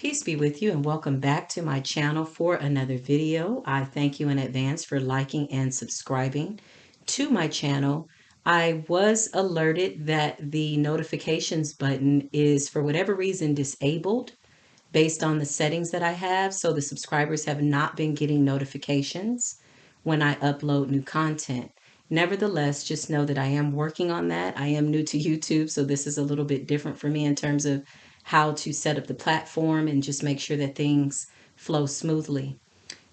Peace be with you and welcome back to my channel for another video. I thank you in advance for liking and subscribing to my channel. I was alerted that the notifications button is for whatever reason disabled based on the settings that I have. So the subscribers have not been getting notifications when I upload new content. Nevertheless, just know that I am working on that. I am new to YouTube, so this is a little bit different for me in terms of how to set up the platform and just make sure that things flow smoothly.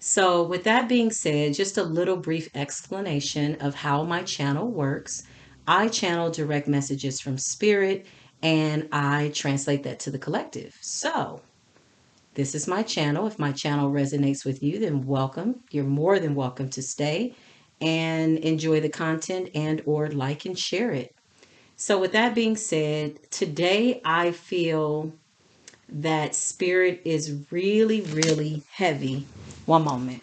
So with that being said, just a little brief explanation of how my channel works. I channel direct messages from spirit and I translate that to the collective. So this is my channel. If my channel resonates with you, then welcome. You're more than welcome to stay and enjoy the content and or like and share it. So with that being said, today I feel that spirit is really heavy. One moment.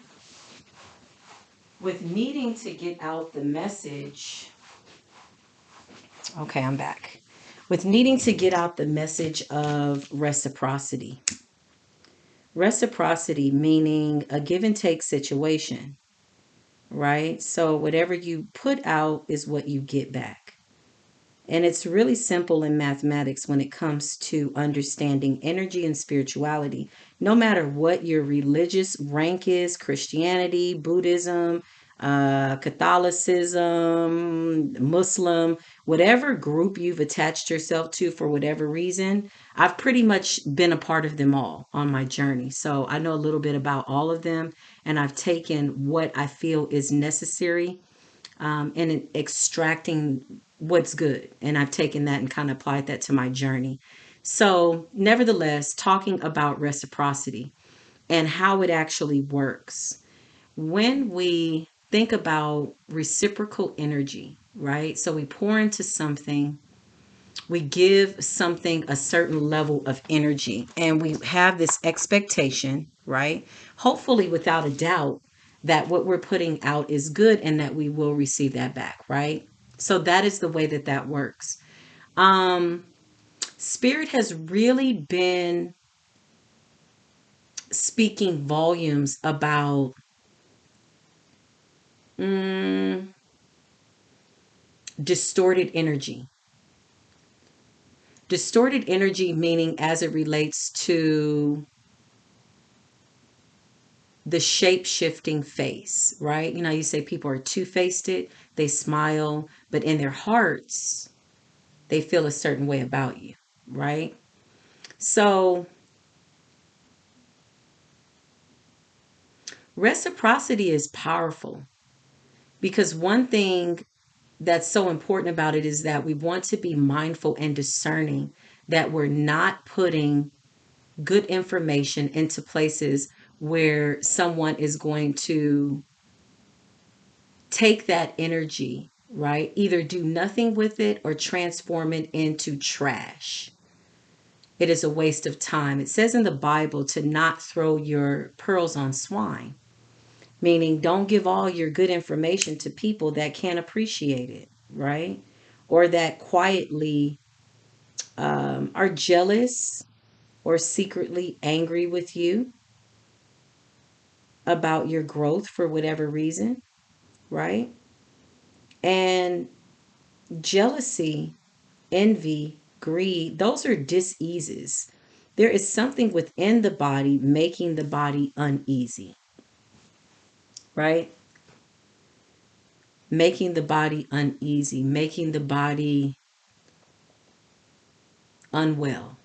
With needing to get out the message. Okay, I'm back. With needing to get out the message of reciprocity. Reciprocity meaning a give and take situation, right? So whatever you put out is what you get back. And it's really simple in mathematics when it comes to understanding energy and spirituality. No matter what your religious rank is, Christianity, Buddhism, Catholicism, Muslim, whatever group you've attached yourself to for whatever reason, I've pretty much been a part of them all on my journey. So I know a little bit about all of them, and I've taken what I feel is necessary and extracting what's good. And I've taken that and kind of applied that to my journey. So, nevertheless, talking about reciprocity and how it actually works. When we think about reciprocal energy, right? So we pour into something, we give something a certain level of energy, and we have this expectation, right? Hopefully, without a doubt, that what we're putting out is good and that we will receive that back, right? So that is the way that that works. Spirit has really been speaking volumes about distorted energy. Distorted energy meaning as it relates to the shape-shifting face, right? You know, you say people are two-faced, they smile, but in their hearts, they feel a certain way about you, right? So reciprocity is powerful because one thing that's so important about it is that we want to be mindful and discerning that we're not putting good information into places where someone is going to take that energy, right? Either do nothing with it or transform it into trash. It is a waste of time. It says in the Bible to not throw your pearls on swine, meaning don't give all your good information to people that can't appreciate it, right? Or that quietly are jealous or secretly angry with you about your growth for whatever reason, right? And jealousy, envy, greed, those are diseases. There is something within the body making the body uneasy, right? Making the body uneasy, making the body unwell.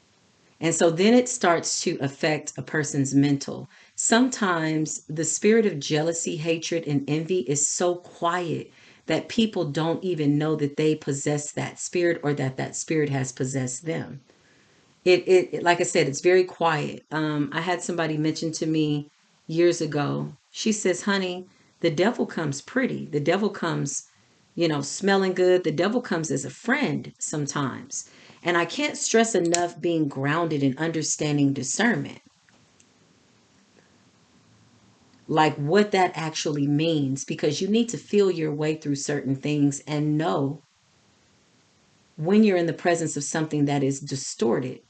And so then it starts to affect a person's mental. Sometimes the spirit of jealousy, hatred, and envy is so quiet that people don't even know that they possess that spirit or that that spirit has possessed them. It like I said, it's very quiet. I had somebody mention to me years ago. She says, "Honey, the devil comes pretty. The devil comes, smelling good. The devil comes as a friend sometimes." And I can't stress enough being grounded in understanding discernment, like what that actually means, because you need to feel your way through certain things and know when you're in the presence of something that is distorted,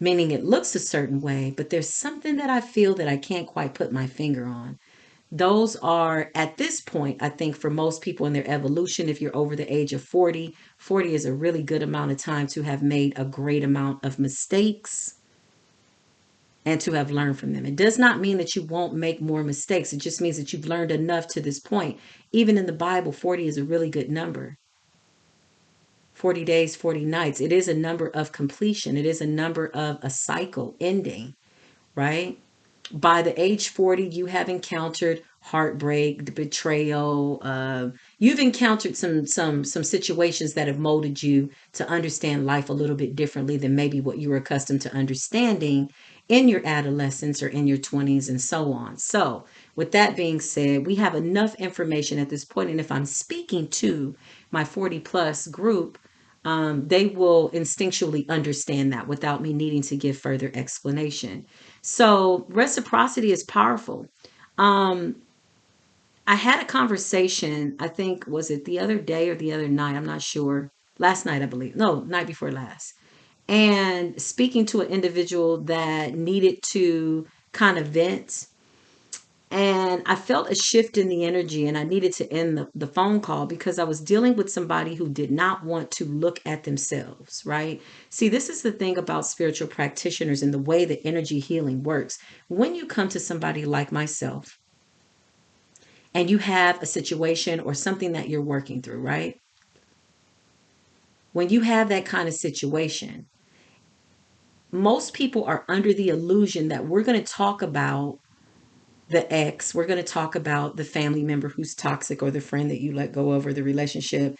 meaning it looks a certain way, but there's something that I feel that I can't quite put my finger on. Those are, at this point, I think for most people in their evolution, if you're over the age of 40, 40 is a really good amount of time to have made a great amount of mistakes and to have learned from them. It does not mean that you won't make more mistakes. It just means that you've learned enough to this point. Even in the Bible, 40 is a really good number. 40 days, 40 nights. It is a number of completion. It is a number of a cycle ending, right? By the age 40, you have encountered heartbreak, betrayal. You've encountered some situations that have molded you to understand life a little bit differently than maybe what you were accustomed to understanding in your adolescence or in your 20s and so on. So, with that being said, we have enough information at this point. And if I'm speaking to my 40 plus group, they will instinctually understand that without me needing to give further explanation. So reciprocity is powerful. Um, I had a conversation, I think, was it the other day or the other night? I'm not sure. Last night, I believe. No, night before last. And speaking to an individual that needed to kind of vent, and I felt a shift in the energy, and I needed to end the phone call because I was dealing with somebody who did not want to look at themselves, right? See, this is the thing about spiritual practitioners and the way that energy healing works. When you come to somebody like myself and you have a situation or something that you're working through, right? When you have that kind of situation, most people are under the illusion that we're going to talk about the ex, we're going to talk about the family member who's toxic or the friend that you let go of or the relationship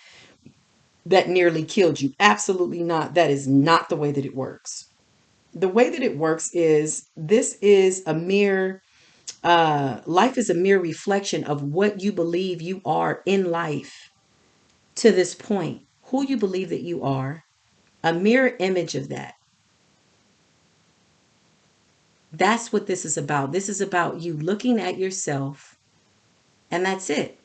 that nearly killed you. Absolutely not. That is not the way that it works. The way that it works is this is a mere, life is a mere reflection of what you believe you are in life to this point, who you believe that you are, a mirror image of that. That's what this is about. This is about you looking at yourself, and that's it.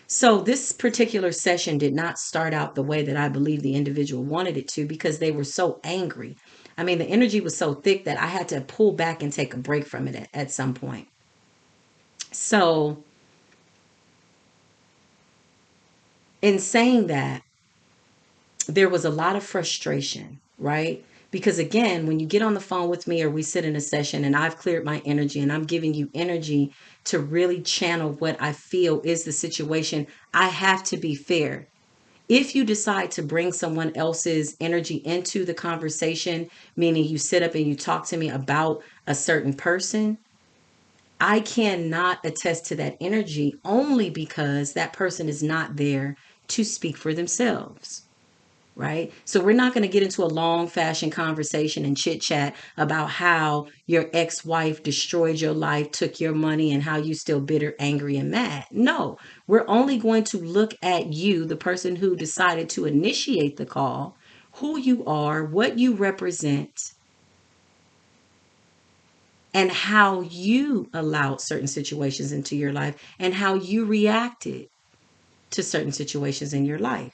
So this particular session did not start out the way that I believe the individual wanted it to because they were so angry. I mean, the energy was so thick that I had to pull back and take a break from it at some point. So in saying that, there was a lot of frustration, right? Because again, when you get on the phone with me or we sit in a session and I've cleared my energy and I'm giving you energy to really channel what I feel is the situation, I have to be fair. If you decide to bring someone else's energy into the conversation, meaning you sit up and you talk to me about a certain person, I cannot attest to that energy only because that person is not there to speak for themselves. Right? So we're not going to get into a long fashion conversation and chit chat about how your ex-wife destroyed your life, took your money, and how you still bitter, angry, and mad. No, we're only going to look at you, the person who decided to initiate the call, who you are, what you represent, and how you allowed certain situations into your life and how you reacted to certain situations in your life.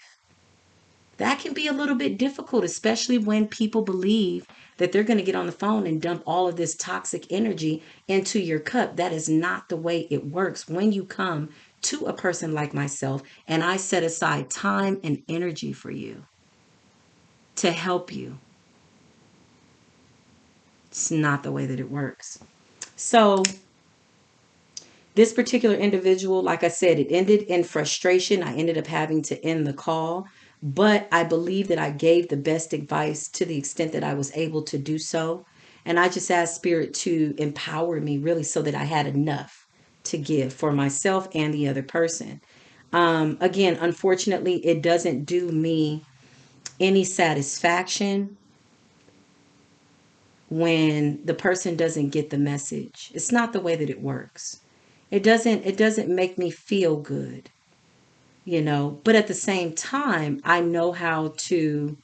That can be a little bit difficult, especially when people believe that they're going to get on the phone and dump all of this toxic energy into your cup. That is not the way it works when you come to a person like myself and I set aside time and energy for you to help you. It's not the way that it works. So, this particular individual, like I said, it ended in frustration. I ended up having to end the call, but I believe that I gave the best advice to the extent that I was able to do so. And I just asked Spirit to empower me really so that I had enough to give for myself and the other person. Again, unfortunately, it doesn't do me any satisfaction when the person doesn't get the message. It's not the way that it works. It doesn't make me feel good, but at the same time, I know how to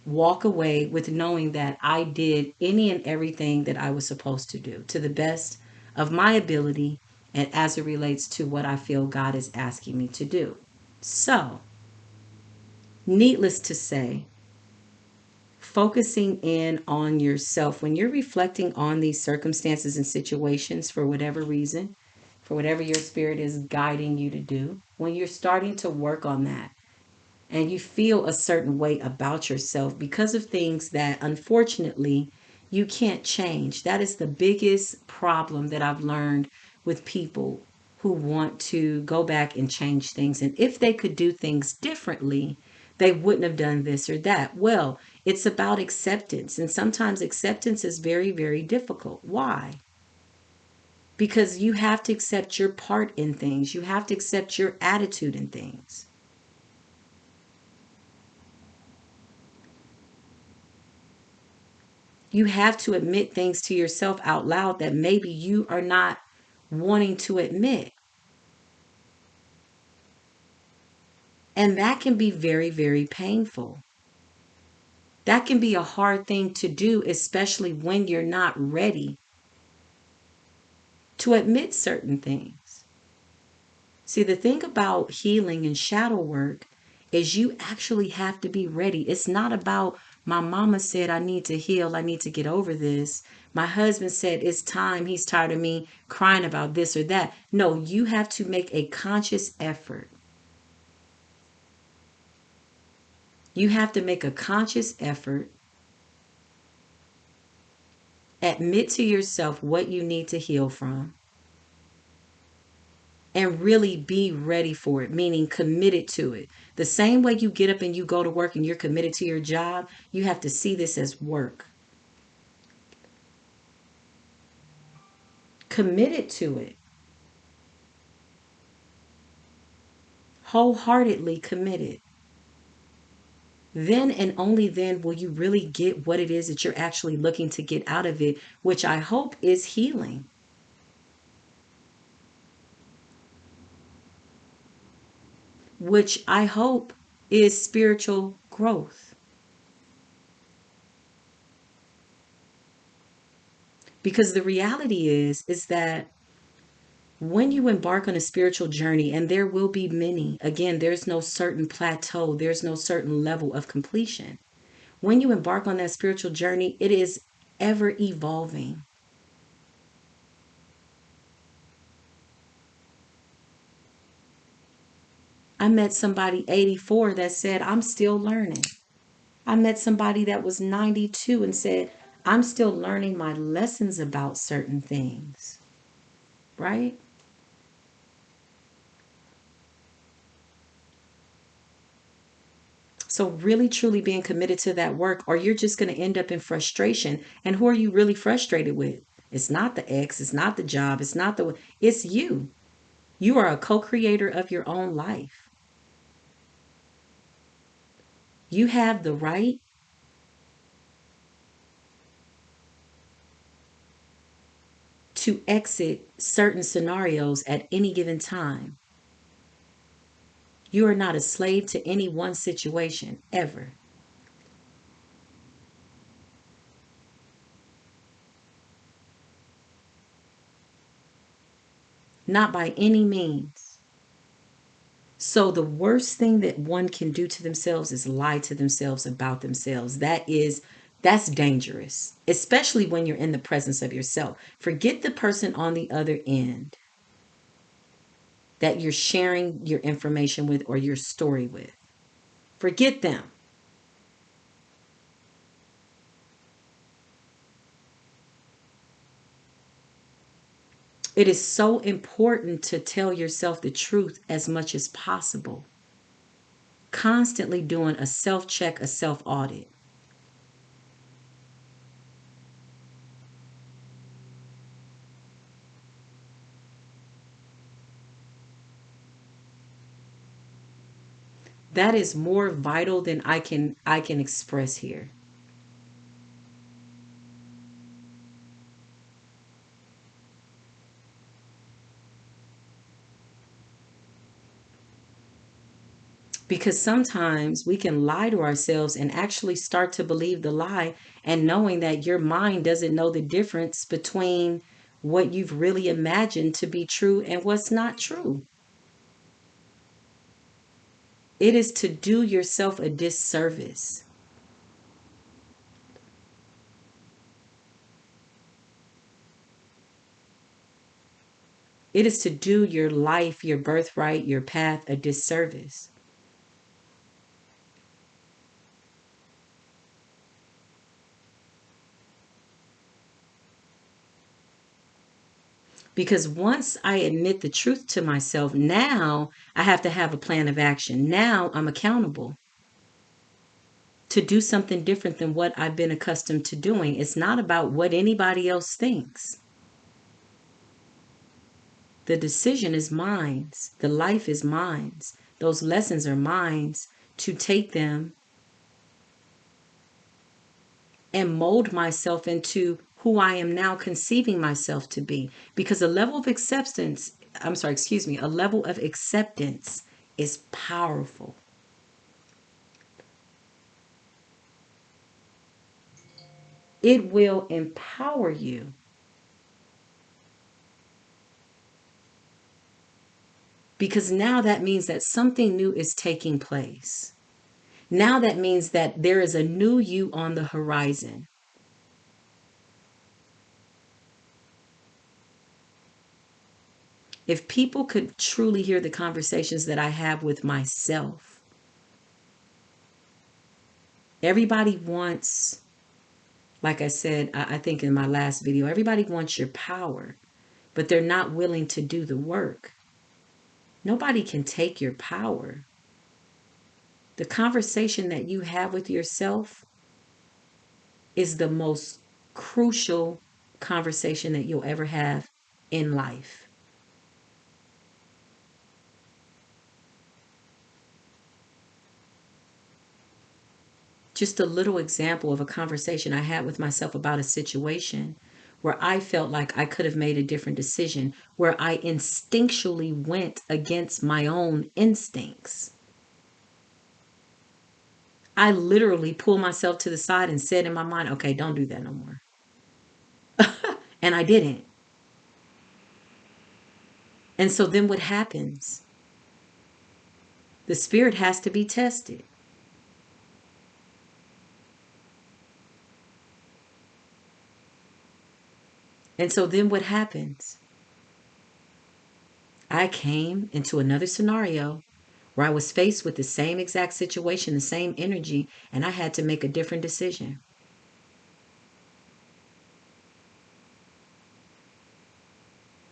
walk away with knowing that I did any and everything that I was supposed to do to the best of my ability and as it relates to what I feel God is asking me to do. So, needless to say, focusing in on yourself. When you're reflecting on these circumstances and situations for whatever reason, for whatever your spirit is guiding you to do, when you're starting to work on that and you feel a certain way about yourself because of things that unfortunately you can't change. That is the biggest problem that I've learned with people who want to go back and change things. And if they could do things differently, they wouldn't have done this or that. Well, it's about acceptance. And sometimes acceptance is very, very difficult. Why? Because you have to accept your part in things, you have to accept your attitude in things. You have to admit things to yourself out loud that maybe you are not wanting to admit. And that can be very, very painful. That can be a hard thing to do, especially when you're not ready to admit certain things. See, the thing about healing and shadow work is you actually have to be ready. It's not about my mama said I need to heal, I need to get over this. My husband said it's time, he's tired of me crying about this or that. No, you have to make a conscious effort. You have to make a conscious effort, admit to yourself what you need to heal from, and really be ready for it, meaning committed to it. The same way you get up and you go to work and you're committed to your job, you have to see this as work. Committed to it. Wholeheartedly committed. Then and only then will you really get what it is that you're actually looking to get out of it, which I hope is healing. Which I hope is spiritual growth. Because the reality is that when you embark on a spiritual journey, and there will be many, again, there's no certain plateau, there's no certain level of completion. When you embark on that spiritual journey, it is ever evolving. I met somebody 84 that said, I'm still learning. I met somebody that was 92 and said, I'm still learning my lessons about certain things, right? So, really, truly being committed to that work, or you're just going to end up in frustration. And who are you really frustrated with? It's not the ex, it's not the job, it's not the, it's you. You are a co creator of your own life. You have the right to exit certain scenarios at any given time. You are not a slave to any one situation ever. Not by any means. So the worst thing that one can do to themselves is lie to themselves about themselves. That's dangerous, especially when you're in the presence of yourself. Forget the person on the other end that you're sharing your information with or your story with. Forget them. It is so important to tell yourself the truth as much as possible. Constantly doing a self check, a self audit. That is more vital than I can express here. Because sometimes we can lie to ourselves and actually start to believe the lie, and knowing that your mind doesn't know the difference between what you've really imagined to be true and what's not true. It is to do yourself a disservice. It is to do your life, your birthright, your path a disservice. Because once I admit the truth to myself, now I have to have a plan of action. Now I'm accountable to do something different than what I've been accustomed to doing. It's not about what anybody else thinks. The decision is mine. The life is mine. Those lessons are mine to take them and mold myself into who I am now conceiving myself to be. Because a level of acceptance, a level of acceptance is powerful. It will empower you. Because now that means that something new is taking place. Now that means that there is a new you on the horizon. If people could truly hear the conversations that I have with myself, everybody wants, like I said, I think in my last video, everybody wants your power, but they're not willing to do the work. Nobody can take your power. The conversation that you have with yourself is the most crucial conversation that you'll ever have in life. Just a little example of a conversation I had with myself about a situation where I felt like I could have made a different decision, where I instinctually went against my own instincts. I literally pulled myself to the side and said in my mind, okay, don't do that no more. And I didn't. And so then what happens? The spirit has to be tested. And so then what happens? I came into another scenario where I was faced with the same exact situation, the same energy, and I had to make a different decision.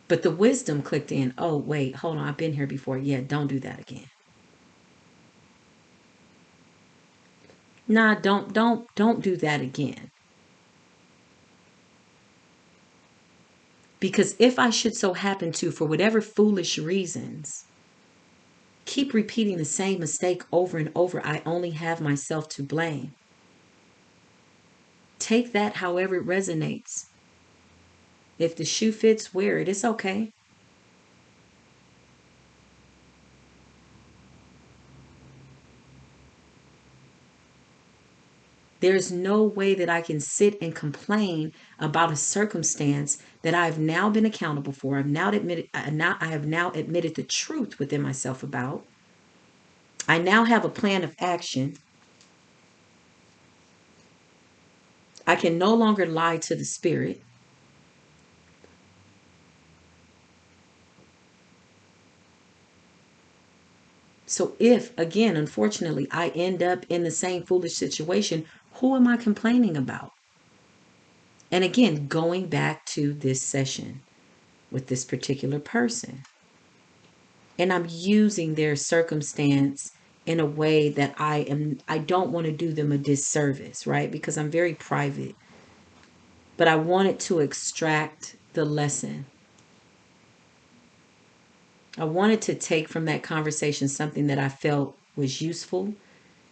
But the wisdom clicked in. Oh, wait, hold on. I've been here before. Yeah, don't do that again. Nah, don't do that again. Because if I should so happen to, for whatever foolish reasons, keep repeating the same mistake over and over, I only have myself to blame. Take that however it resonates. If the shoe fits, wear it. It's okay. There's no way that I can sit and complain about a circumstance that I've now been accountable for. I have now admitted the truth within myself about. I now have a plan of action. I can no longer lie to the spirit. So if, again, unfortunately, I end up in the same foolish situation, who am I complaining about? And again, going back to this session with this particular person, and I'm using their circumstance in a way that I don't want to do them a disservice, right? Because I'm very private, but I wanted to extract the lesson. I wanted to take from that conversation something that I felt was useful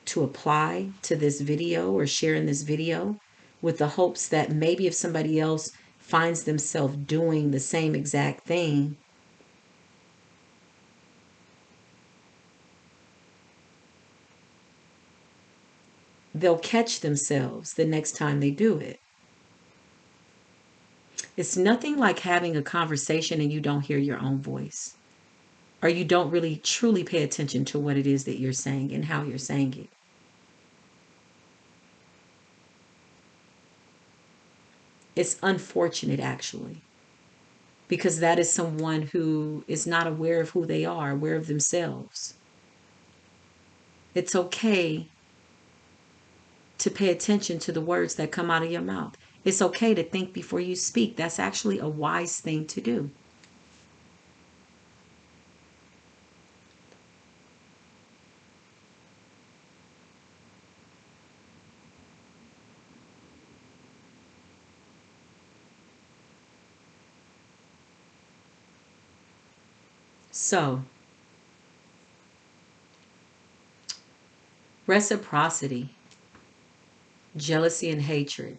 to apply to this video or share in this video, with the hopes that maybe if somebody else finds themselves doing the same exact thing, they'll catch themselves the next time they do it. It's nothing like having a conversation and you don't hear your own voice, or you don't really truly pay attention to what it is that you're saying and how you're saying it. It's unfortunate, actually. because that is someone who is not aware of who they are, aware of themselves. It's okay to pay attention to the words that come out of your mouth. It's okay to think before you speak. That's actually a wise thing to do. So, reciprocity, jealousy, and hatred.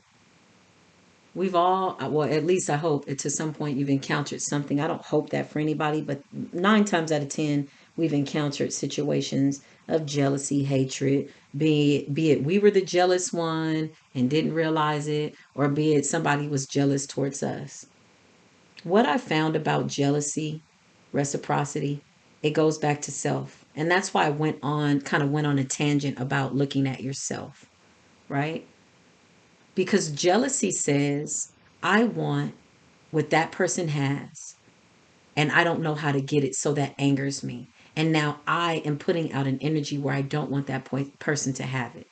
We've all, well, at least I hope to some point you've encountered something. I don't hope that for anybody, but 9 times out of 10, we've encountered situations of jealousy, hatred, be it we were the jealous one and didn't realize it, or be it somebody was jealous towards us. What I found about jealousy, reciprocity, it goes back to self. And that's why I kind of went on a tangent about looking at yourself, right? Because jealousy says, I want what that person has, and I don't know how to get it, so that angers me. And now I am putting out an energy where I don't want that person to have it.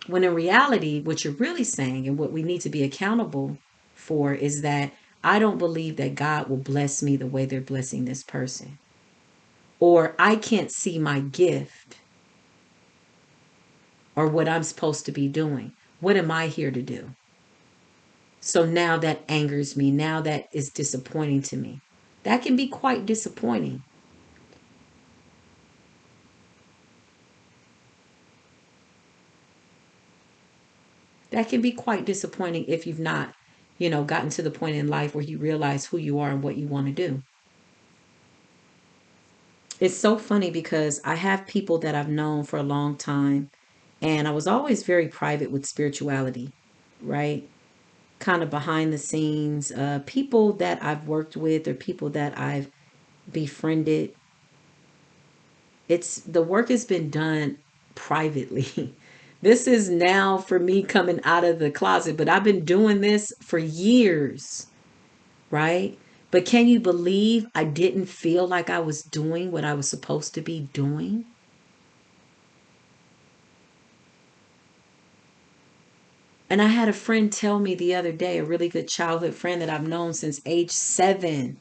When in reality, what you're really saying and what we need to be accountable for is that I don't believe that God will bless me the way they're blessing this person. Or I can't see my gift or what I'm supposed to be doing. What am I here to do? So now that angers me. Now that is disappointing to me. That can be quite disappointing. That can be quite disappointing if you've not, gotten to the point in life where you realize who you are and what you want to do. It's so funny because I have people that I've known for a long time, and I was always very private with spirituality, right? Kind of behind the scenes. People that I've worked with or people that I've befriended, it's the work has been done privately. This is now for me coming out of the closet, but I've been doing this for years, right? But can you believe I didn't feel like I was doing what I was supposed to be doing? And I had a friend tell me the other day, a really good childhood friend that I've known since age 7.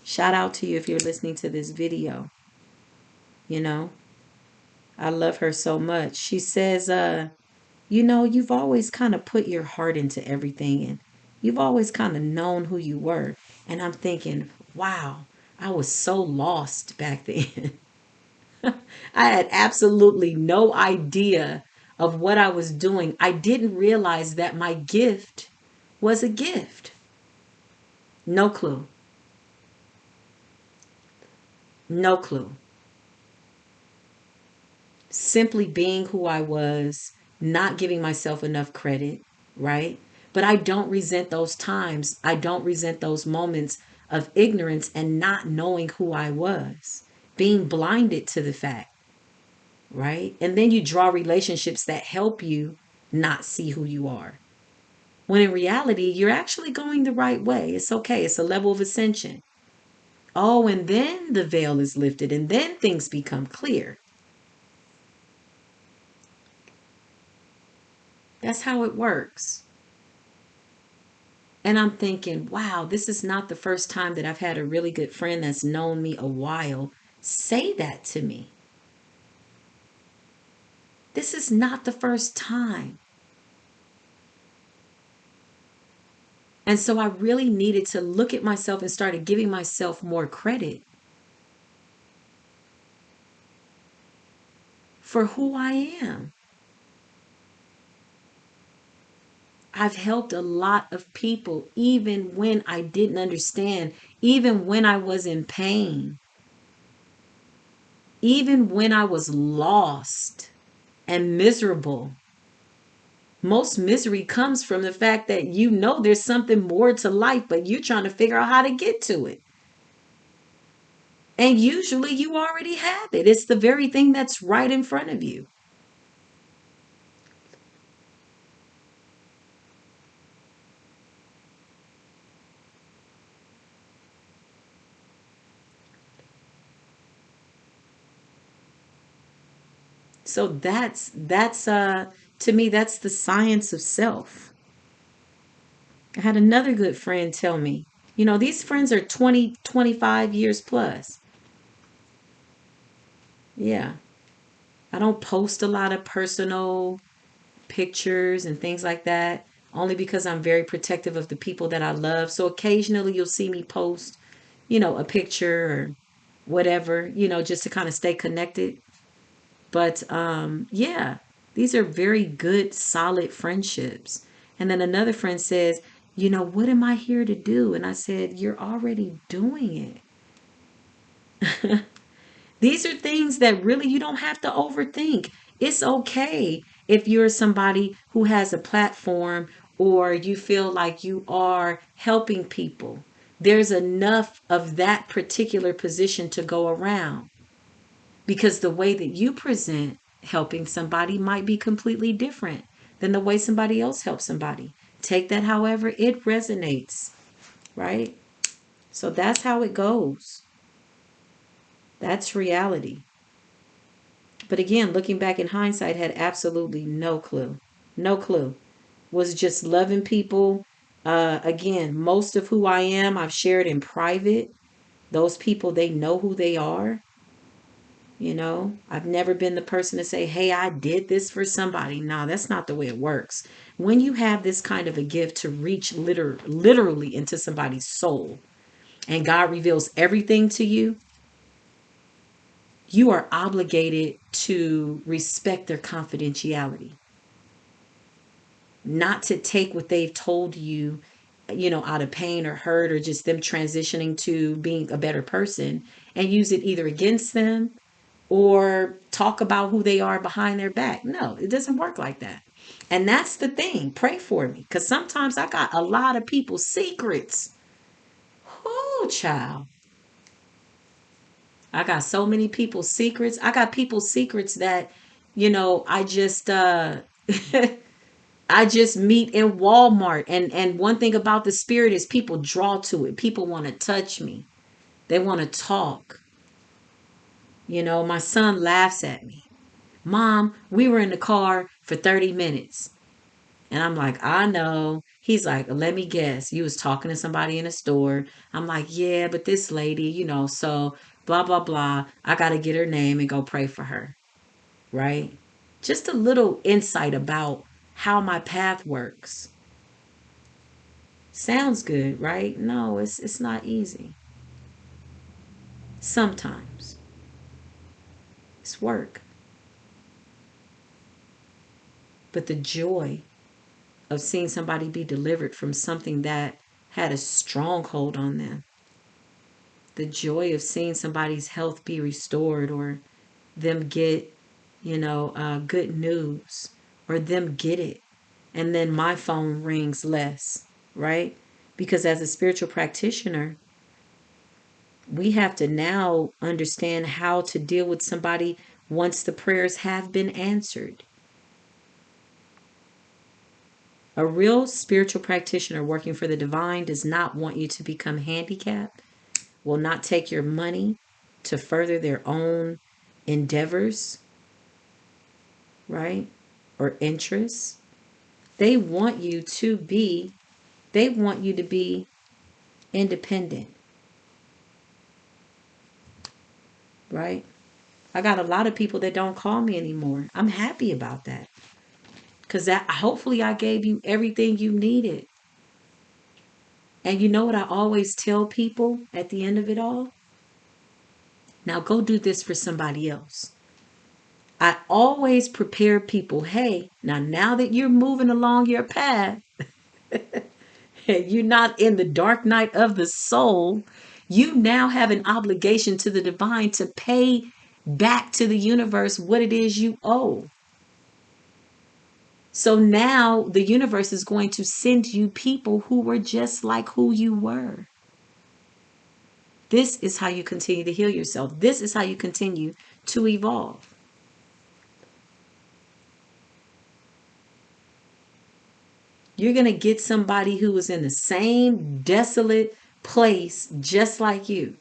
Shout out to you if you're listening to this video. You know, I love her so much. She says, you've always kind of put your heart into everything and you've always kind of known who you were. And I'm thinking, wow, I was so lost back then. I had absolutely no idea of what I was doing. I didn't realize that my gift was a gift. No clue. No clue. Simply being who I was, not giving myself enough credit, right? But I don't resent those times. I don't resent those moments of ignorance and not knowing who I was, being blinded to the fact, right? And then you draw relationships that help you not see who you are. When in reality, you're actually going the right way. It's okay. It's a level of ascension. Oh, and then the veil is lifted and then things become clear. That's how it works. And I'm thinking, wow, this is not the first time that I've had a really good friend that's known me a while say that to me. This is not the first time. And so I really needed to look at myself and started giving myself more credit for who I am. I've helped a lot of people, even when I didn't understand, even when I was in pain, even when I was lost and miserable. Most misery comes from the fact that there's something more to life, but you're trying to figure out how to get to it. And usually you already have it. It's the very thing that's right in front of you. So that's to me, that's the science of self. I had another good friend tell me, these friends are 20, 25 years plus. Yeah. I don't post a lot of personal pictures and things like that, only because I'm very protective of the people that I love. So occasionally you'll see me post, a picture or whatever, just to kind of stay connected. But yeah, these are very good, solid friendships. And then another friend says, what am I here to do? And I said, you're already doing it. These are things that really you don't have to overthink. It's okay if you're somebody who has a platform or you feel like you are helping people. There's enough of that particular position to go around, because the way that you present helping somebody might be completely different than the way somebody else helps somebody. Take that however it resonates, right? So that's how it goes. That's reality. But again, looking back in hindsight, had absolutely no clue. No clue. Was just loving people. Again, most of who I am, I've shared in private. Those people, they know who they are. I've never been the person to say, hey, I did this for somebody. No, that's not the way it works. When you have this kind of a gift to reach literally into somebody's soul, and God reveals everything to you, you are obligated to respect their confidentiality, not to take what they've told you, out of pain or hurt or just them transitioning to being a better person, and use it either against them or talk about who they are behind their back. No, it doesn't work like that. And that's the thing. Pray for me, because sometimes I got a lot of people's secrets. Oh, child. I got so many people's secrets. I got people's secrets that, I just I just meet in Walmart. And one thing about the spirit is people draw to it. People want to touch me. They want to talk. My son laughs at me. Mom, we were in the car for 30 minutes. And I'm like, I know. He's like, let me guess. You was talking to somebody in a store. I'm like, yeah, but this lady, so blah, blah, blah. I got to get her name and go pray for her. Right? Just a little insight about how my path works. Sounds good, right? No, it's not easy. Sometimes it's work. But the joy of seeing somebody be delivered from something that had a stronghold on them, the joy of seeing somebody's health be restored, or them get, good news, or them get it. And then my phone rings less, right? Because as a spiritual practitioner, we have to now understand how to deal with somebody once the prayers have been answered. A real spiritual practitioner working for the divine does not want you to become handicapped, will not take your money to further their own endeavors, right? Or interests. They want you to be, they want you to be independent, right? I got a lot of people that don't call me anymore. I'm happy about that. Because that hopefully I gave you everything you needed. And you know what I always tell people at the end of it all? Now go do this for somebody else. I always prepare people, hey, now that you're moving along your path, and you're not in the dark night of the soul, you now have an obligation to the divine to pay back to the universe what it is you owe. So now the universe is going to send you people who were just like who you were. This is how you continue to heal yourself. This is how you continue to evolve. You're going to get somebody who is in the same desolate place just like you.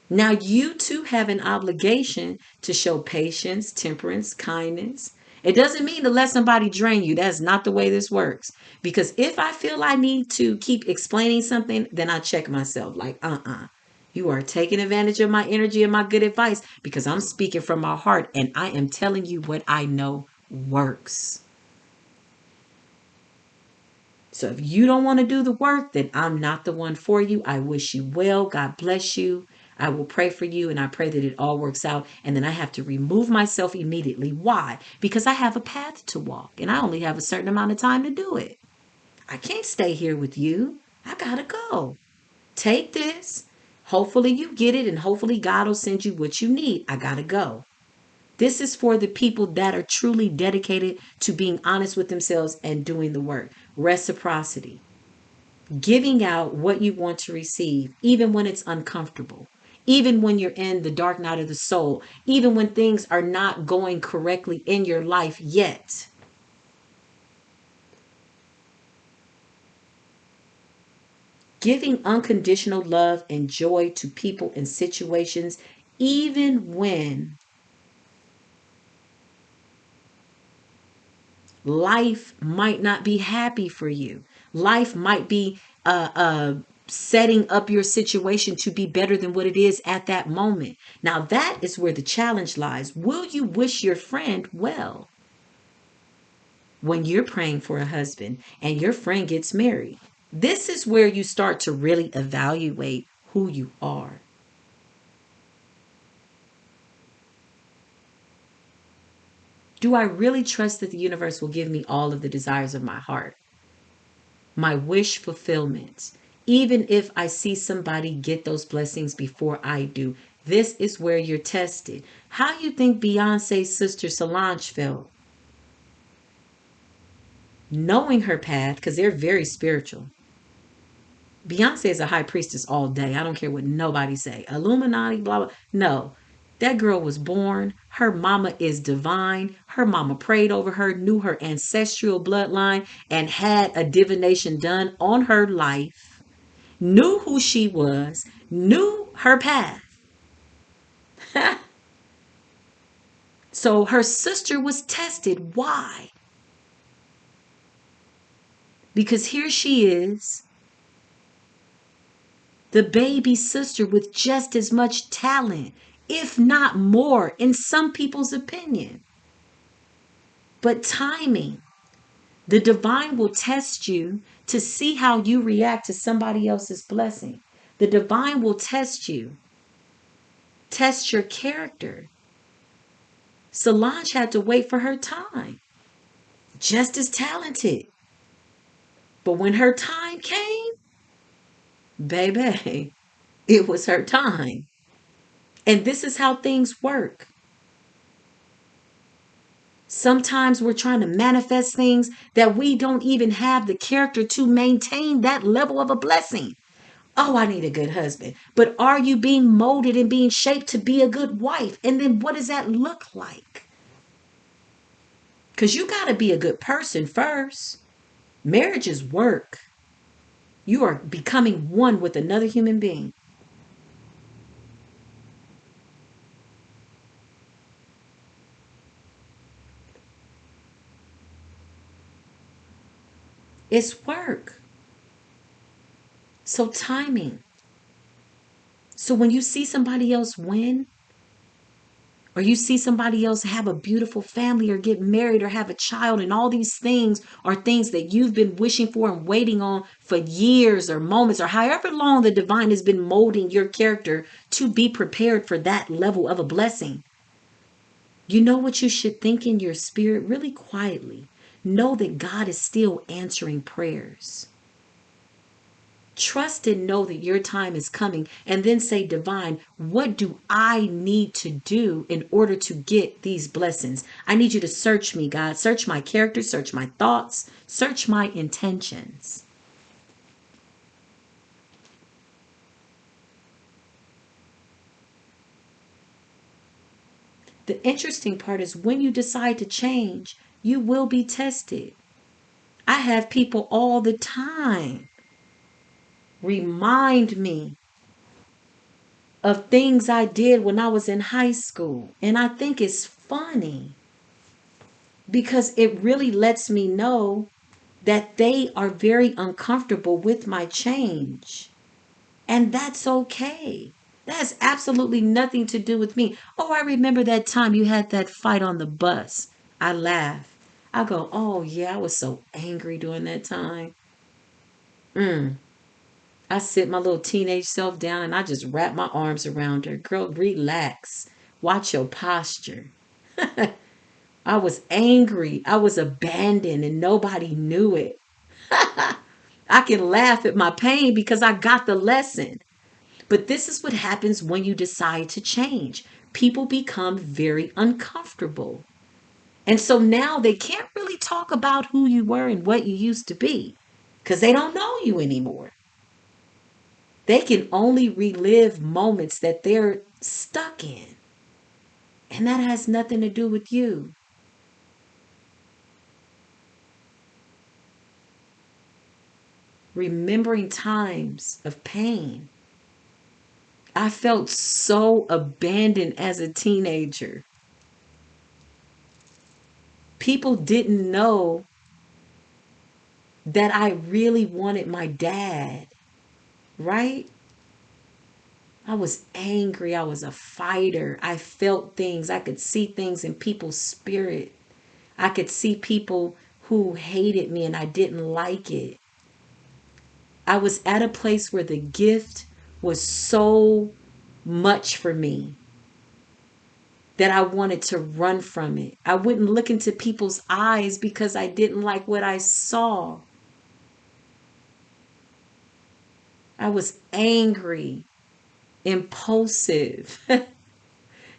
Now you too have an obligation to show patience, temperance, kindness. It doesn't mean to let somebody drain you. That's not the way this works. Because if I feel I need to keep explaining something, then I check myself like, you are taking advantage of my energy and my good advice because I'm speaking from my heart and I am telling you what I know works. So if you don't want to do the work, then I'm not the one for you. I wish you well. God bless you. I will pray for you and I pray that it all works out. And then I have to remove myself immediately. Why? Because I have a path to walk and I only have a certain amount of time to do it. I can't stay here with you. I gotta go. Take this. Hopefully you get it and hopefully God will send you what you need. I gotta go. This is for the people that are truly dedicated to being honest with themselves and doing the work. Reciprocity. Giving out what you want to receive, even when it's uncomfortable, even when you're in the dark night of the soul, even when things are not going correctly in your life yet. Giving unconditional love and joy to people and situations, even when life might not be happy for you. Life might be setting up your situation to be better than what it is at that moment. Now, that is where the challenge lies. Will you wish your friend well when you're praying for a husband and your friend gets married? This is where you start to really evaluate who you are. Do I really trust that the universe will give me all of the desires of my heart? My wish fulfillment. Even if I see somebody get those blessings before I do, this is where you're tested. How you think Beyonce's sister Solange felt? Knowing her path, because they're very spiritual. Beyonce is a high priestess all day. I don't care what nobody say. Illuminati, blah, blah. No. That girl was born. Her mama is divine. Her mama prayed over her, knew her ancestral bloodline, and had a divination done on her life, knew who she was, knew her path. So her sister was tested. Why? Because here she is, the baby sister with just as much talent, if not more, in some people's opinion. But timing, the divine will test you to see how you react to somebody else's blessing. The divine will test you, test your character. Solange had to wait for her time, just as talented. But when her time came, baby, it was her time. And this is how things work. Sometimes we're trying to manifest things that we don't even have the character to maintain that level of a blessing. Oh, I need a good husband. But are you being molded and being shaped to be a good wife? And then what does that look like? Because you got to be a good person first. Marriage is work. You are becoming one with another human being. It's work. So timing. So when you see somebody else win, or you see somebody else have a beautiful family or get married or have a child, and all these things are things that you've been wishing for and waiting on for years or moments or however long the divine has been molding your character to be prepared for that level of a blessing. You know what you should think in your spirit really quietly? Know that God is still answering prayers. Trust and know that your time is coming, and then say, divine, what do I need to do in order to get these blessings? I need you to search me, God. Search my character, search my thoughts, search my intentions. The interesting part is when you decide to change, you will be tested. I have people all the time remind me of things I did when I was in high school. And I think it's funny because it really lets me know that they are very uncomfortable with my change. And that's okay. That has absolutely nothing to do with me. Oh, I remember that time you had that fight on the bus. I laugh. I go, oh, yeah, I was so angry during that time. I sit my little teenage self down and I just wrap my arms around her. Girl, relax. Watch your posture. I was angry. I was abandoned and nobody knew it. I can laugh at my pain because I got the lesson. But this is what happens when you decide to change. People become very uncomfortable. And so now they can't really talk about who you were and what you used to be because they don't know you anymore. They can only relive moments that they're stuck in. And that has nothing to do with you. Remembering times of pain. I felt so abandoned as a teenager. People didn't know that I really wanted my dad, right? I was angry. I was a fighter. I felt things. I could see things in people's spirit. I could see people who hated me and I didn't like it. I was at a place where the gift was so much for me that I wanted to run from it. I wouldn't look into people's eyes because I didn't like what I saw. I was angry, impulsive,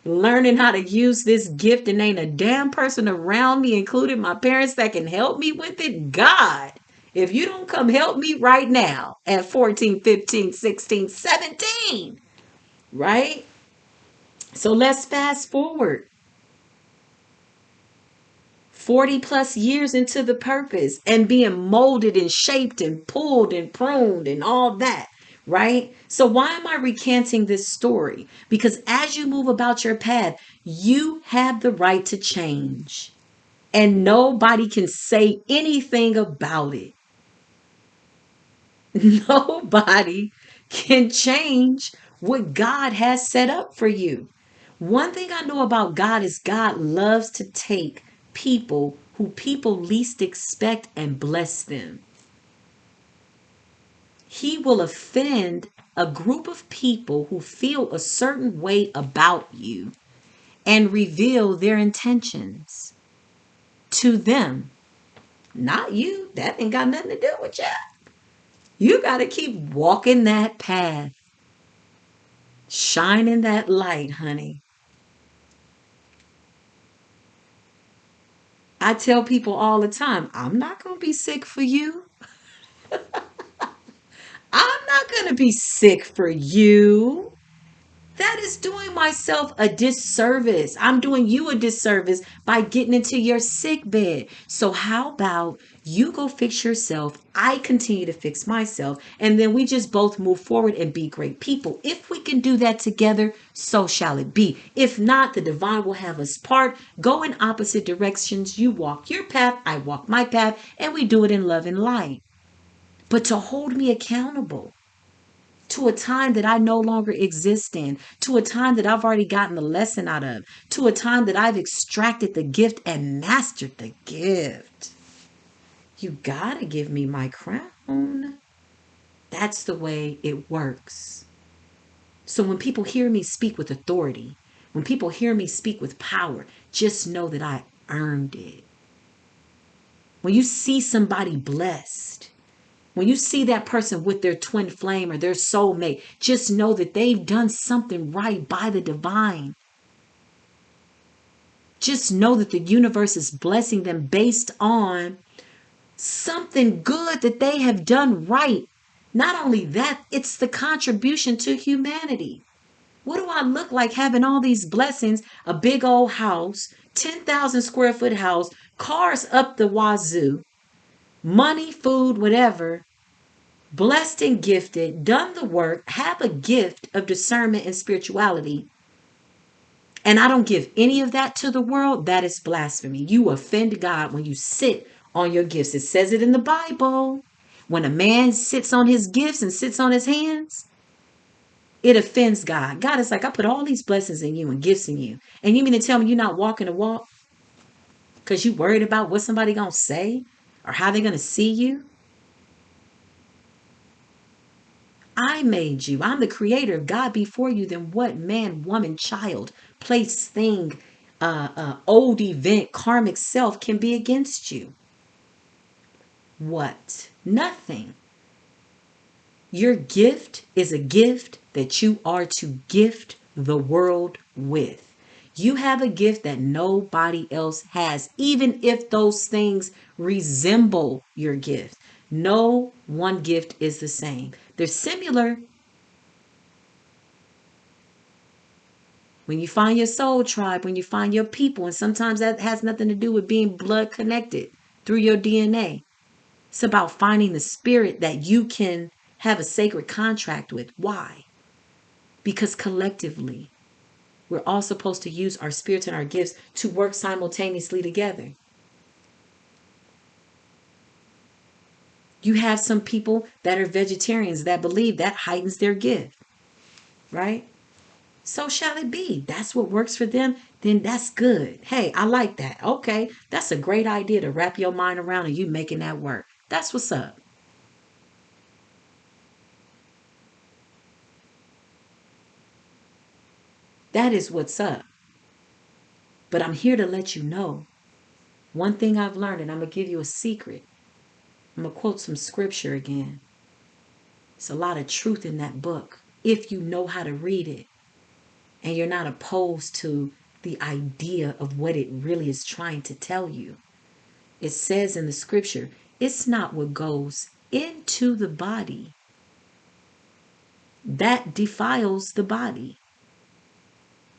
learning how to use this gift, and ain't a damn person around me, including my parents, that can help me with it. God, if you don't come help me right now at 14, 15, 16, 17, right? So let's fast forward 40 plus years into the purpose and being molded and shaped and pulled and pruned and all that, right? So, why am I recanting this story? Because as you move about your path, you have the right to change, and nobody can say anything about it. Nobody can change what God has set up for you. One thing I know about God is God loves to take people who people least expect and bless them. He will offend a group of people who feel a certain way about you and reveal their intentions to them. Not you. That ain't got nothing to do with you. You got to keep walking that path, shining that light, honey. I tell people all the time, I'm not going to be sick for you. I'm not going to be sick for you. That is doing myself a disservice. I'm doing you a disservice by getting into your sick bed. So, how about you go fix yourself? I continue to fix myself. And then we just both move forward and be great people. If we can do that together, so shall it be. If not, the divine will have us part, go in opposite directions. You walk your path, I walk my path, and we do it in love and light. But to hold me accountable to a time that I no longer exist in, to a time that I've already gotten the lesson out of, to a time that I've extracted the gift and mastered the gift. You gotta give me my crown. That's the way it works. So when people hear me speak with authority, when people hear me speak with power, just know that I earned it. When you see somebody blessed, when you see that person with their twin flame or their soulmate, just know that they've done something right by the divine. Just know that the universe is blessing them based on something good that they have done right. Not only that, it's the contribution to humanity. What do I look like having all these blessings? A big old house, 10,000 square foot house, cars up the wazoo, money, food, whatever, blessed and gifted, done the work, have a gift of discernment and spirituality, and I don't give any of that to the world, that is blasphemy. You offend God when you sit on your gifts. It says it in the Bible. When a man sits on his gifts and sits on his hands, it offends God. God is like, I put all these blessings in you and gifts in you. And you mean to tell me you're not walking the walk because you worried about what somebody going to say or how they're going to see you? I made you. I'm the creator of God before you. Then what man, woman, child, place, thing, old event, karmic self can be against you? What? Nothing. Your gift is a gift that you are to gift the world with. You have a gift that nobody else has, even if those things resemble your gift. No one gift is the same. They're similar. When you find your soul tribe, when you find your people, and sometimes that has nothing to do with being blood connected through your DNA. It's about finding the spirit that you can have a sacred contract with. Why? Because collectively, we're all supposed to use our spirits and our gifts to work simultaneously together. You have some people that are vegetarians that believe that heightens their gift, right? So shall it be. That's what works for them. Then that's good. Hey, I like that. Okay, that's a great idea to wrap your mind around and you making that work. That's what's up. That is what's up. But I'm here to let you know one thing I've learned, and I'm going to give you a secret. I'm going to quote some scripture again. It's a lot of truth in that book if you know how to read it and you're not opposed to the idea of what it really is trying to tell you. It says in the scripture, it's not what goes into the body that defiles the body,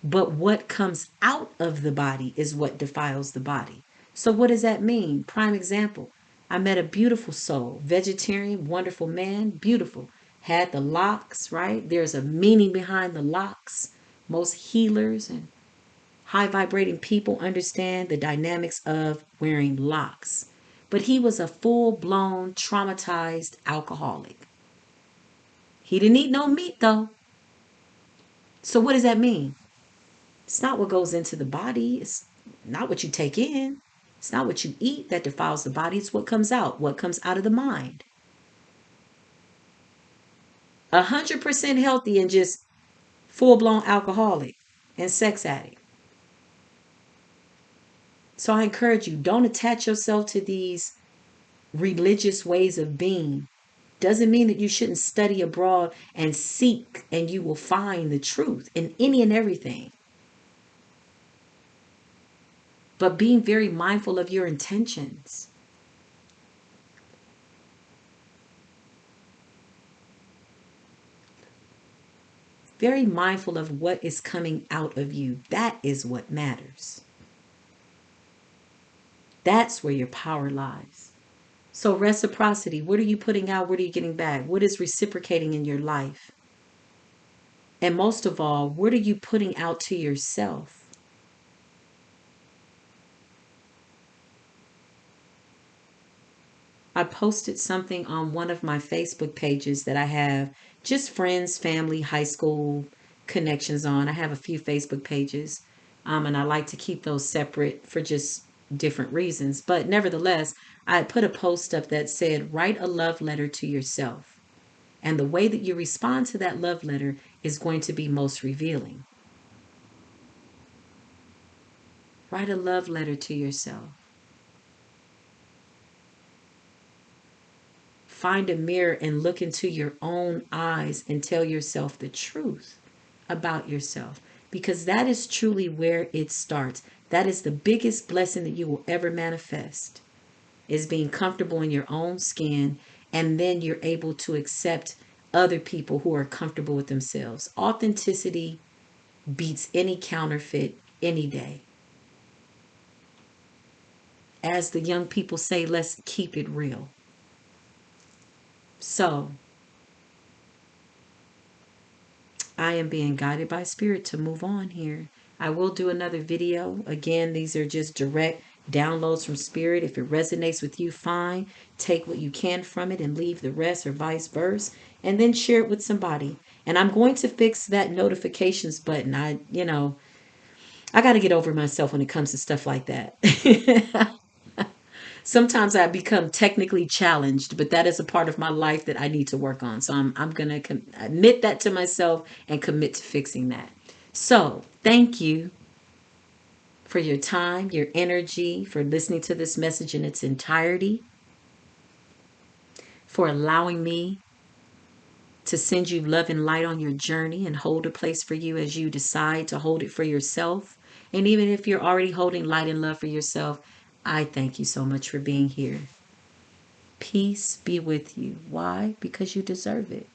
but what comes out of the body is what defiles the body. So what does that mean? Prime example. I met a beautiful soul, vegetarian, wonderful man, beautiful. Had the locks, right? There's a meaning behind the locks. Most healers and high vibrating people understand the dynamics of wearing locks. But he was a full blown traumatized alcoholic. He didn't eat no meat though. So what does that mean? It's not what goes into the body. It's not what you take in. It's not what you eat that defiles the body. It's what comes out. What comes out of the mind. 100% healthy and just full blown alcoholic and sex addict. So I encourage you, don't attach yourself to these religious ways of being. Doesn't mean that you shouldn't study abroad and seek, and you will find the truth in any and everything. But being very mindful of your intentions. Very mindful of what is coming out of you. That is what matters. That's where your power lies. So reciprocity, what are you putting out? What are you getting back? What is reciprocating in your life? And most of all, what are you putting out to yourself? I posted something on one of my Facebook pages that I have just friends, family, high school connections on. I have a few Facebook pages, and I like to keep those separate for just different reasons. But nevertheless, I put a post up that said, write a love letter to yourself. And the way that you respond to that love letter is going to be most revealing. Write a love letter to yourself. Find a mirror and look into your own eyes and tell yourself the truth about yourself, because that is truly where it starts. That is the biggest blessing that you will ever manifest, is being comfortable in your own skin, and then you're able to accept other people who are comfortable with themselves. Authenticity beats any counterfeit any day. As the young people say, let's keep it real. So I am being guided by spirit to move on here. I will do another video. Again, these are just direct downloads from spirit. If it resonates with you, fine. Take what you can from it and leave the rest, or vice versa. And then share it with somebody. And I'm going to fix that notifications button. I got to get over myself when it comes to stuff like that. Sometimes I become technically challenged, but that is a part of my life that I need to work on. So I'm going to admit that to myself and commit to fixing that. So thank you for your time, your energy, for listening to this message in its entirety, for allowing me to send you love and light on your journey and hold a place for you as you decide to hold it for yourself. And even if you're already holding light and love for yourself, I thank you so much for being here. Peace be with you. Why? Because you deserve it.